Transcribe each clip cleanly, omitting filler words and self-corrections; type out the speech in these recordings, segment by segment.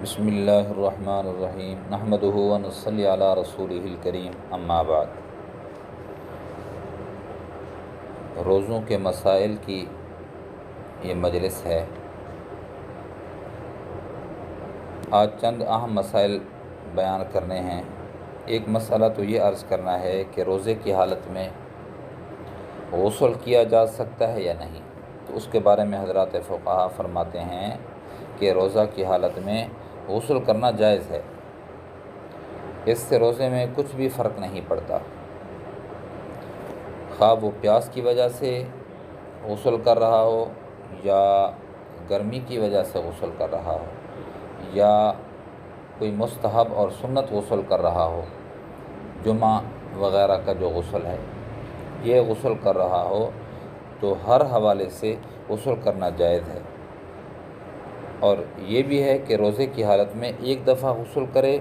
بسم اللہ الرحمن الرحیم نحمدہ ونصلی علی رسولہ الکریم اما بعد۔ روزوں کے مسائل کی یہ مجلس ہے۔ آج چند اہم مسائل بیان کرنے ہیں۔ ایک مسئلہ تو یہ عرض کرنا ہے کہ روزے کی حالت میں غسل کیا جا سکتا ہے یا نہیں، تو اس کے بارے میں حضرات فقہا فرماتے ہیں کہ روزہ کی حالت میں غسل کرنا جائز ہے۔ اس سے روزے میں کچھ بھی فرق نہیں پڑتا، خواہ وہ پیاس کی وجہ سے غسل کر رہا ہو یا گرمی کی وجہ سے غسل کر رہا ہو یا کوئی مستحب اور سنت غسل کر رہا ہو، جمعہ وغیرہ کا جو غسل ہے یہ غسل کر رہا ہو، تو ہر حوالے سے غسل کرنا جائز ہے۔ اور یہ بھی ہے کہ روزے کی حالت میں ایک دفعہ غسل کرے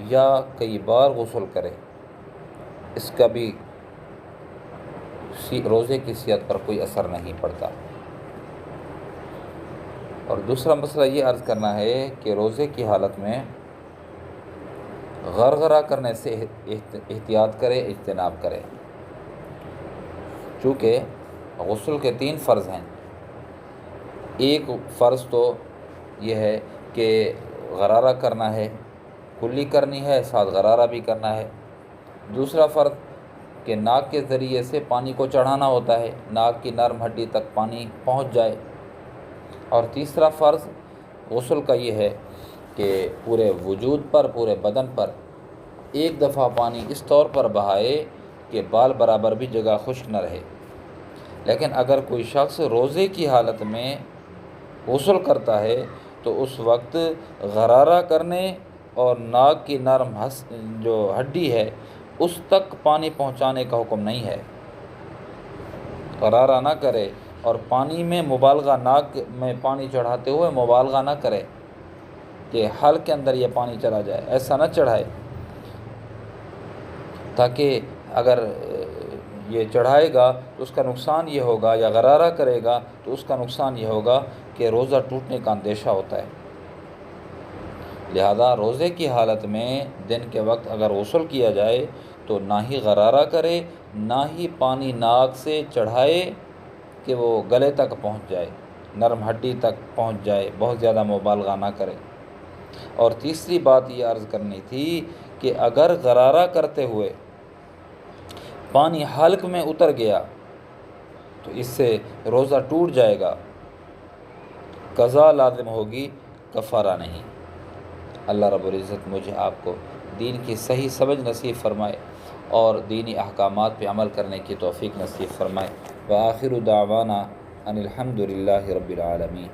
یا کئی بار غسل کرے، اس کا بھی روزے کی صحت پر کوئی اثر نہیں پڑتا۔ اور دوسرا مسئلہ یہ عرض کرنا ہے کہ روزے کی حالت میں غرغرہ کرنے سے احتیاط کرے، اجتناب کرے، چونکہ غسل کے 3 فرض ہیں۔ ایک فرض تو یہ ہے کہ غرارہ کرنا ہے، کلی کرنی ہے، ساتھ غرارہ بھی کرنا ہے۔ دوسرا فرض کہ ناک کے ذریعے سے پانی کو چڑھانا ہوتا ہے، ناک کی نرم ہڈی تک پانی پہنچ جائے۔ اور تیسرا فرض غسل کا یہ ہے کہ پورے وجود پر، پورے بدن پر ایک دفعہ پانی اس طور پر بہائے کہ بال برابر بھی جگہ خشک نہ رہے۔ لیکن اگر کوئی شخص روزے کی حالت میں غسل کرتا ہے تو اس وقت غرارہ کرنے اور ناک کی نرم جو ہڈی ہے اس تک پانی پہنچانے کا حکم نہیں ہے۔ غرارہ نہ کرے اور پانی میں مبالغہ، ناک میں پانی چڑھاتے ہوئے مبالغہ نہ کرے کہ حلق کے اندر یہ پانی چلا جائے، ایسا نہ چڑھائے، تاکہ اگر یہ چڑھائے گا تو اس کا نقصان یہ ہوگا، یا غرارہ کرے گا تو اس کا نقصان یہ ہوگا کہ روزہ ٹوٹنے کا اندیشہ ہوتا ہے۔ لہذا روزے کی حالت میں دن کے وقت اگر غسل کیا جائے تو نہ ہی غرارہ کرے، نہ ہی پانی ناک سے چڑھائے کہ وہ گلے تک پہنچ جائے، نرم ہڈی تک پہنچ جائے، بہت زیادہ مبالغہ نہ کرے۔ اور تیسری بات یہ عرض کرنی تھی کہ اگر غرارہ کرتے ہوئے پانی حلق میں اتر گیا تو اس سے روزہ ٹوٹ جائے گا، قضا لازم ہوگی، کفارہ نہیں۔ اللہ رب العزت مجھے آپ کو دین کی صحیح سمجھ نصیب فرمائے اور دینی احکامات پہ عمل کرنے کی توفیق نصیب فرمائے۔ وآخر دعوانا ان الحمد للہ رب العالمین۔